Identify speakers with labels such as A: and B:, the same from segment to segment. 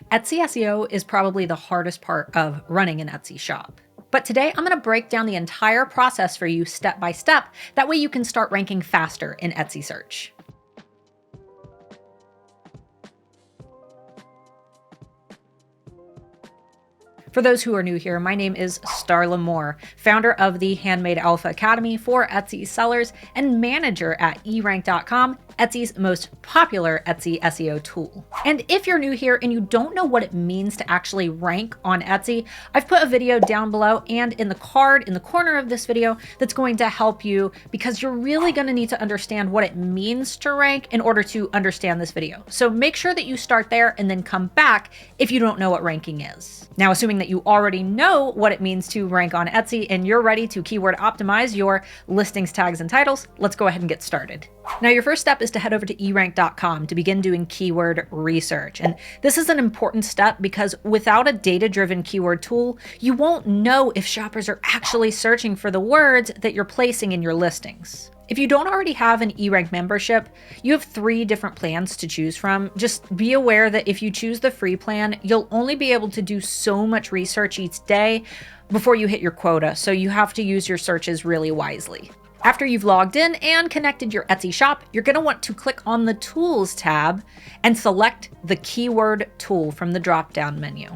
A: Etsy SEO is probably the hardest part of running an Etsy shop. But today I'm going to break down the entire process for you step by step. That way you can start ranking faster in Etsy search. For those who are new here, my name is Starla 𝔸𝕚𝕝, founder of the Handmade Alpha Academy for Etsy sellers and manager at 𝔬𝕚𝕚𝕒𝕟.com, Etsy's most popular Etsy SEO tool. And if you're new here and you don't know what it means to actually rank on Etsy, I've put a video down below and in the card in the corner of this video that's going to help you, because you're really going to need to understand what it means to rank in order to understand this video. So make sure that you start there and then come back if you don't know what ranking is. Now, assuming that you already know what it means to rank on Etsy and you're ready to keyword optimize your listings, tags, and titles, let's go ahead and get started. Now, your first step is to head over to 𝔬𝕚𝕚𝕒𝕟.com to begin doing keyword research. And this is an important step because without a data-driven keyword tool, you won't know if shoppers are actually searching for the words that you're placing in your listings. If you don't already have an eRank membership, you have 3 different plans to choose from. Just be aware that if you choose the free plan, you'll only be able to do so much research each day before you hit your quota, so you have to use your searches really wisely. After you've logged in and connected your Etsy shop, you're going to want to click on the Tools tab and select the Keyword tool from the drop-down menu.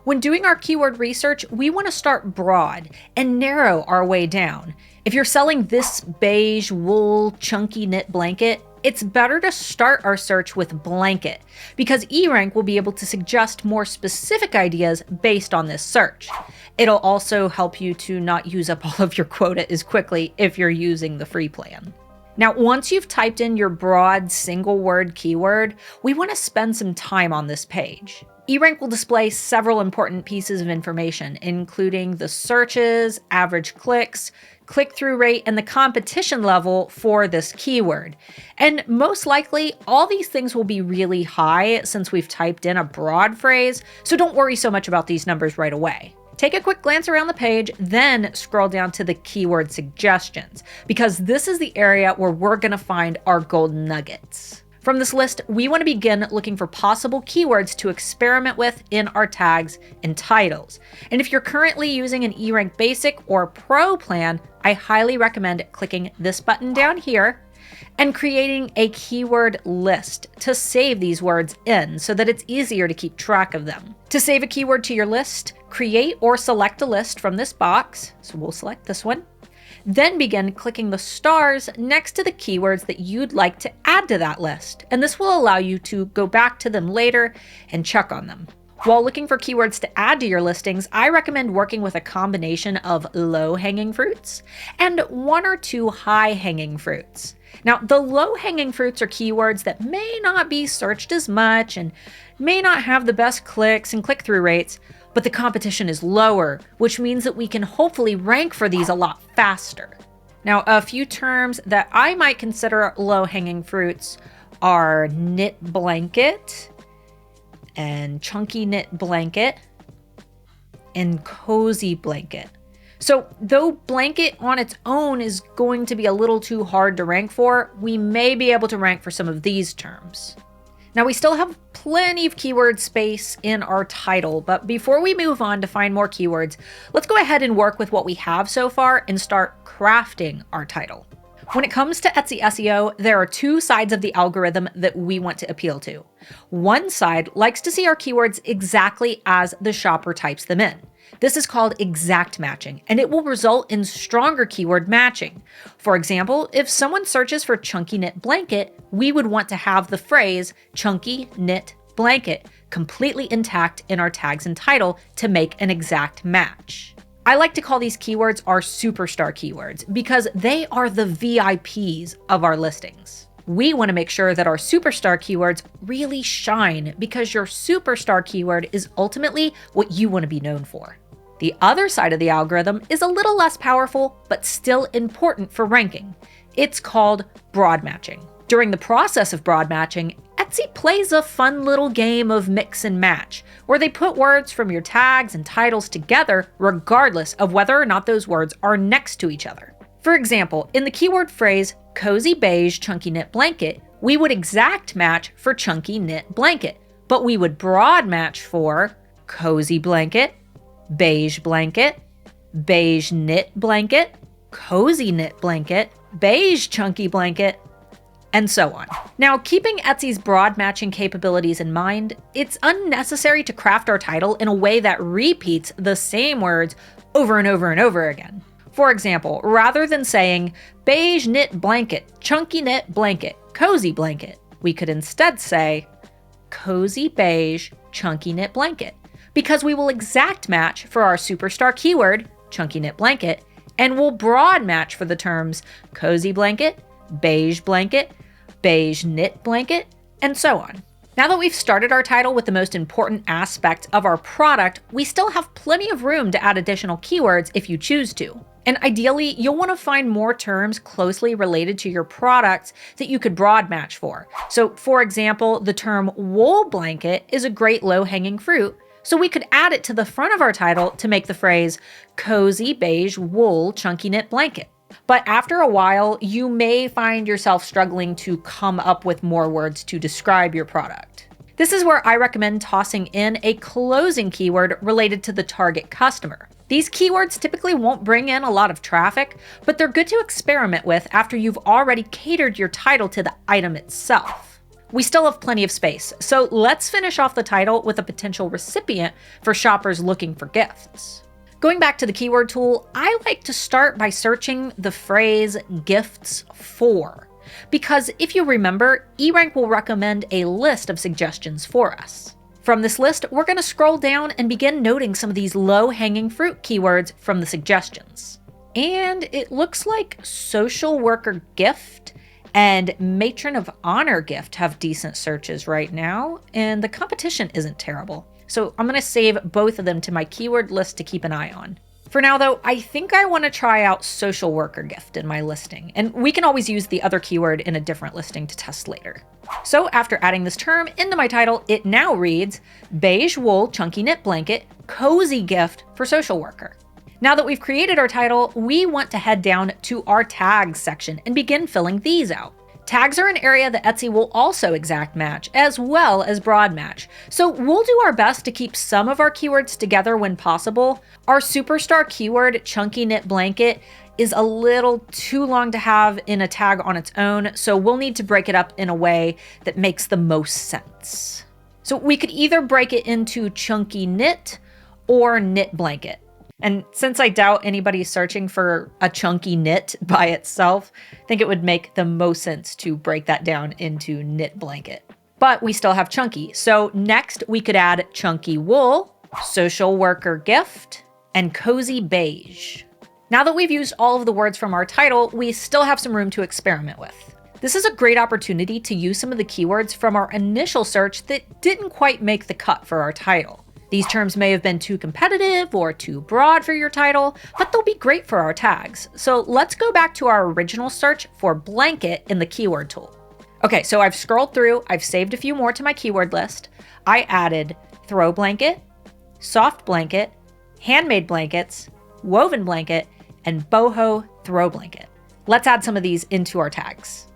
A: When doing our keyword research, we want to start broad and narrow our way down. If you're selling this beige wool chunky knit blanket, it's better to start our search with blanket, because eRank will be able to suggest more specific ideas based on this search. It'll also help you to not use up all of your quota as quickly if you're using the free plan. Now, once you've typed in your broad single word keyword, we want to spend some time on this page. eRank will display several important pieces of information, including the searches, average clicks, click-through rate, and the competition level for this keyword. And most likely, all these things will be really high since we've typed in a broad phrase, so don't worry so much about these numbers right away. Take a quick glance around the page, then scroll down to the keyword suggestions, because this is the area where we're going to find our golden nuggets. From this list, we want to begin looking for possible keywords to experiment with in our tags and titles. And if you're currently using an eRank Basic or Pro plan, I highly recommend clicking this button down here and creating a keyword list to save these words in so that it's easier to keep track of them. To save a keyword to your list, create or select a list from this box. So we'll select this one. Then begin clicking the stars next to the keywords that you'd like to add to that list. And this will allow you to go back to them later and check on them. While looking for keywords to add to your listings, I recommend working with a combination of low-hanging fruits and 1 or 2 high-hanging fruits. Now, the low-hanging fruits are keywords that may not be searched as much and may not have the best clicks and click-through rates, but the competition is lower, which means that we can hopefully rank for these a lot faster. Now, a few terms that I might consider low-hanging fruits are knit blanket and chunky knit blanket and cozy blanket. So though blanket on its own is going to be a little too hard to rank for, we may be able to rank for some of these terms. Now, we still have plenty of keyword space in our title, but before we move on to find more keywords, let's go ahead and work with what we have so far and start crafting our title. When it comes to Etsy SEO, there are 2 sides of the algorithm that we want to appeal to. One side likes to see our keywords exactly as the shopper types them in. This is called exact matching, and it will result in stronger keyword matching. For example, if someone searches for chunky knit blanket, we would want to have the phrase chunky knit blanket completely intact in our tags and title to make an exact match. I like to call these keywords our superstar keywords because they are the VIPs of our listings. We want to make sure that our superstar keywords really shine because your superstar keyword is ultimately what you want to be known for. The other side of the algorithm is a little less powerful, but still important for ranking. It's called broad matching. During the process of broad matching, Etsy plays a fun little game of mix and match, where they put words from your tags and titles together regardless of whether or not those words are next to each other. For example, in the keyword phrase cozy beige chunky knit blanket, we would exact match for chunky knit blanket, but we would broad match for cozy blanket, beige blanket, beige knit blanket, cozy knit blanket, beige chunky blanket, and so on. Now, keeping Etsy's broad matching capabilities in mind, it's unnecessary to craft our title in a way that repeats the same words over and over and over again. For example, rather than saying beige knit blanket, chunky knit blanket, cozy blanket, we could instead say cozy beige chunky knit blanket, because we will exact match for our superstar keyword, chunky knit blanket, and we'll broad match for the terms cozy blanket, beige knit blanket, and so on. Now that we've started our title with the most important aspect of our product, we still have plenty of room to add additional keywords if you choose to. And ideally, you'll want to find more terms closely related to your products that you could broad match for. So for example, the term wool blanket is a great low-hanging fruit, so we could add it to the front of our title to make the phrase cozy beige wool chunky knit blanket. But after a while, you may find yourself struggling to come up with more words to describe your product. This is where I recommend tossing in a closing keyword related to the target customer. These keywords typically won't bring in a lot of traffic, but they're good to experiment with after you've already catered your title to the item itself. We still have plenty of space, so let's finish off the title with a potential recipient for shoppers looking for gifts. Going back to the keyword tool, I like to start by searching the phrase gifts for, because if you remember, eRank will recommend a list of suggestions for us. From this list, we're going to scroll down and begin noting some of these low-hanging fruit keywords from the suggestions. And it looks like social worker gift and matron of honor gift have decent searches right now, and the competition isn't terrible. So I'm going to save both of them to my keyword list to keep an eye on. For now though, I think I want to try out social worker gift in my listing, and we can always use the other keyword in a different listing to test later. So after adding this term into my title, it now reads beige wool chunky knit blanket, cozy gift for social worker. Now that we've created our title, we want to head down to our tags section and begin filling these out. Tags are an area that Etsy will also exact match, as well as broad match. So we'll do our best to keep some of our keywords together when possible. Our superstar keyword, chunky knit blanket, is a little too long to have in a tag on its own, so we'll need to break it up in a way that makes the most sense. So we could either break it into chunky knit or knit blanket. And since I doubt anybody's searching for a chunky knit by itself, I think it would make the most sense to break that down into knit blanket. But we still have chunky. So next we could add chunky wool, social worker gift, and cozy beige. Now that we've used all of the words from our title, we still have some room to experiment with. This is a great opportunity to use some of the keywords from our initial search that didn't quite make the cut for our title. These terms may have been too competitive or too broad for your title, but they'll be great for our tags. So let's go back to our original search for blanket in the keyword tool. Okay, so I've scrolled through, I've saved a few more to my keyword list. I added throw blanket, soft blanket, handmade blankets, woven blanket, and boho throw blanket. Let's add some of these into our tags.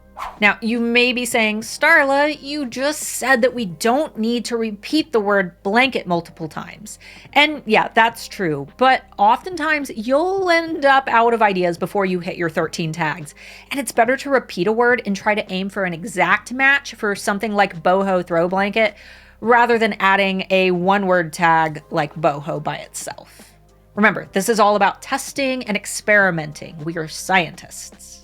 A: Now, you may be saying, Starla, you just said that we don't need to repeat the word blanket multiple times. And yeah, that's true, but oftentimes you'll end up out of ideas before you hit your 13 tags. And it's better to repeat a word and try to aim for an exact match for something like boho throw blanket, rather than adding a one-word tag like boho by itself. Remember, this is all about testing and experimenting. We are scientists.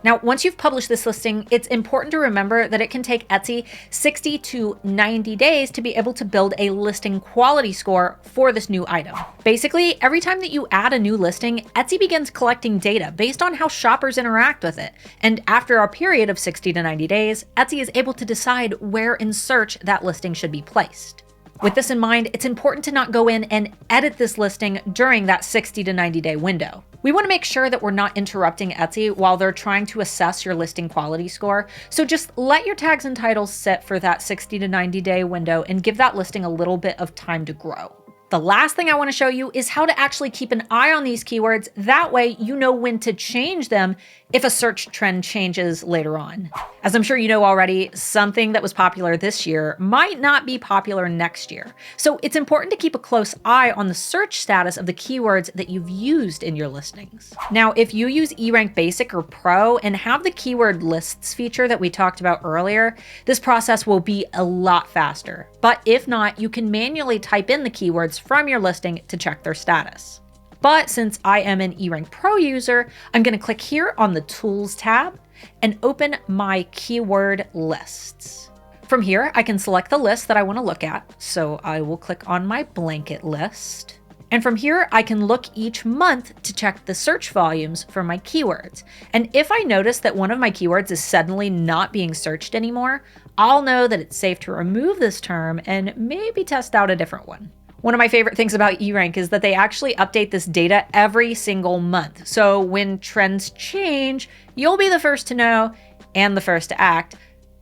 A: Now, once you've published this listing, it's important to remember that it can take Etsy 60 to 90 days to be able to build a listing quality score for this new item. Basically, every time that you add a new listing, Etsy begins collecting data based on how shoppers interact with it. And after a period of 60 to 90 days, Etsy is able to decide where in search that listing should be placed. With this in mind, it's important to not go in and edit this listing during that 60 to 90 day window. We want to make sure that we're not interrupting Etsy while they're trying to assess your listing quality score. So just let your tags and titles sit for that 60 to 90 day window and give that listing a little bit of time to grow. The last thing I want to show you is how to actually keep an eye on these keywords. That way you know when to change them if a search trend changes later on. As I'm sure you know already, something that was popular this year might not be popular next year. So it's important to keep a close eye on the search status of the keywords that you've used in your listings. Now, if you use eRank Basic or Pro and have the keyword lists feature that we talked about earlier, this process will be a lot faster. But if not, you can manually type in the keywords from your listing to check their status. But since I am an eRank Pro user, I'm going to click here on the Tools tab and open my keyword lists. From here, I can select the list that I want to look at. So I will click on my blanket list. And from here, I can look each month to check the search volumes for my keywords. And if I notice that one of my keywords is suddenly not being searched anymore, I'll know that it's safe to remove this term and maybe test out a different one. One of my favorite things about eRank is that they actually update this data every single month. So when trends change, you'll be the first to know and the first to act,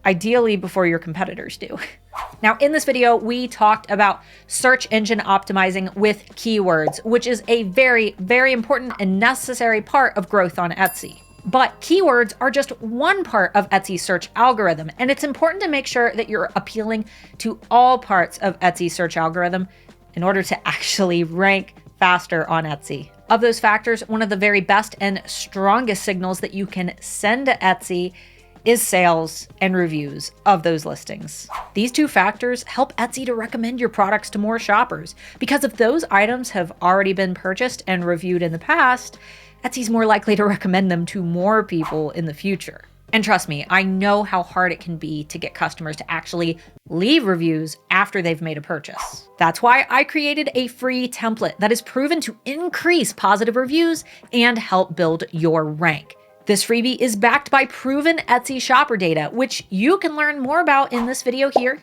A: ideally before your competitors do. Now, in this video, we talked about search engine optimizing with keywords, which is a very, very important and necessary part of growth on Etsy. But keywords are just one part of Etsy's search algorithm, and it's important to make sure that you're appealing to all parts of Etsy's search algorithm in order to actually rank faster on Etsy. Of those factors, one of the very best and strongest signals that you can send to Etsy is sales and reviews of those listings. These two factors help Etsy to recommend your products to more shoppers, because if those items have already been purchased and reviewed in the past, Etsy's more likely to recommend them to more people in the future. And trust me, I know how hard it can be to get customers to actually leave reviews after they've made a purchase. That's why I created a free template that is proven to increase positive reviews and help build your rank. This freebie is backed by proven Etsy shopper data, which you can learn more about in this video here.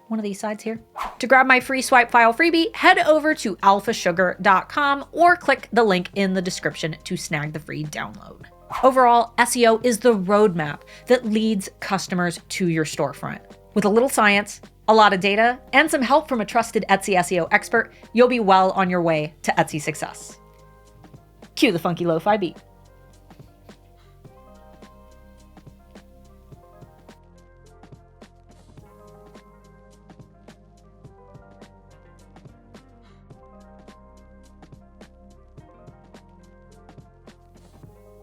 A: One of these sides here. To grab my free swipe file freebie, head over to alphasugar.com or click the link in the description to snag the free download. Overall, SEO is the roadmap that leads customers to your storefront. With a little science, a lot of data, and some help from a trusted Etsy SEO expert, you'll be well on your way to Etsy success. Cue the funky lo-fi beat.